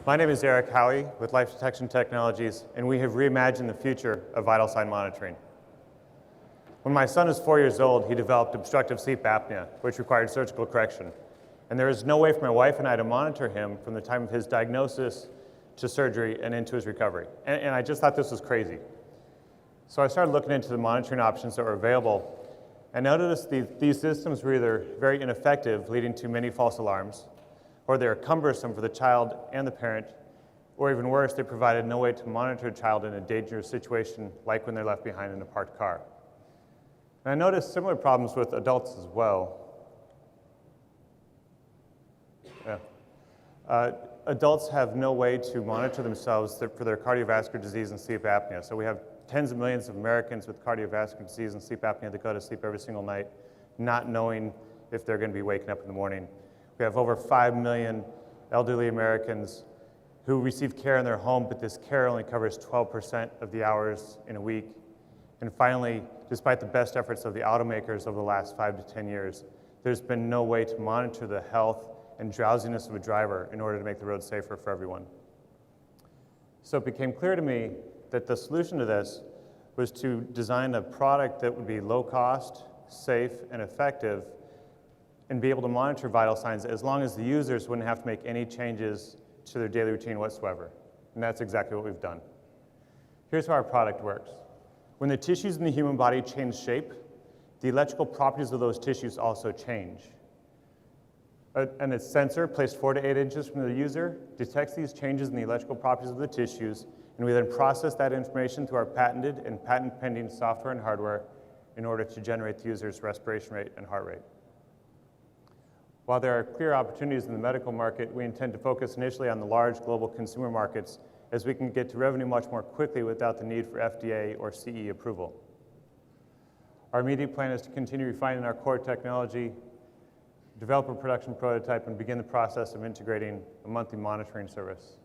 My name is Eric Howie with Life Detection Technologies, and we have reimagined the future of vital sign monitoring. When my son was 4 years old, he developed obstructive sleep apnea, which required surgical correction. And there is no way for my wife and I to monitor him from the time of his diagnosis to surgery and into his recovery. And I just thought this was crazy. So I started looking into the monitoring options that were available, and noticed these systems were either very ineffective, leading to many false alarms, or they are cumbersome for the child and the parent, or even worse, they provided no way to monitor a child in a dangerous situation, like when they're left behind in a parked car. And I noticed similar problems with adults as well. Adults have no way to monitor themselves for their cardiovascular disease and sleep apnea. So we have tens of millions of Americans with cardiovascular disease and sleep apnea that go to sleep every single night, not knowing if they're going to be waking up in the morning. We have over 5 million elderly Americans who receive care in their home, but this care only covers 12% of the hours in a week. And finally, despite the best efforts of the automakers over the last 5 to 10 years, there's been no way to monitor the health and drowsiness of a driver in order to make the road safer for everyone. So it became clear to me that the solution to this was to design a product that would be low cost, safe, and effective, and be able to monitor vital signs as long as the users wouldn't have to make any changes to their daily routine whatsoever. And that's exactly what we've done. Here's how our product works. When the tissues in the human body change shape, the electrical properties of those tissues also change. And a sensor placed 4 to 8 inches from the user detects these changes in the electrical properties of the tissues, and we then process that information through our patented and patent-pending software and hardware in order to generate the user's respiration rate and heart rate. While there are clear opportunities in the medical market, we intend to focus initially on the large global consumer markets, as we can get to revenue much more quickly without the need for FDA or CE approval. Our immediate plan is to continue refining our core technology, develop a production prototype, and begin the process of integrating a monthly monitoring service.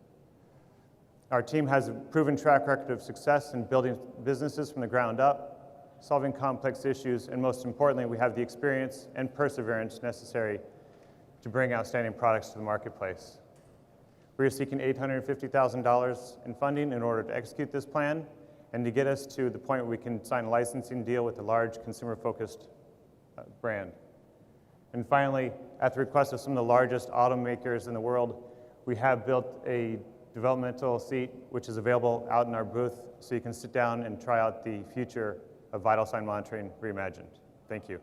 Our team has a proven track record of success in building businesses from the ground up, solving complex issues, and most importantly, we have the experience and perseverance necessary to bring outstanding products to the marketplace. We are seeking $850,000 in funding in order to execute this plan and to get us to the point where we can sign a licensing deal with a large consumer-focused brand. And finally, at the request of some of the largest automakers in the world, we have built a developmental seat which is available out in our booth so you can sit down and try out the future of vital sign monitoring reimagined. Thank you.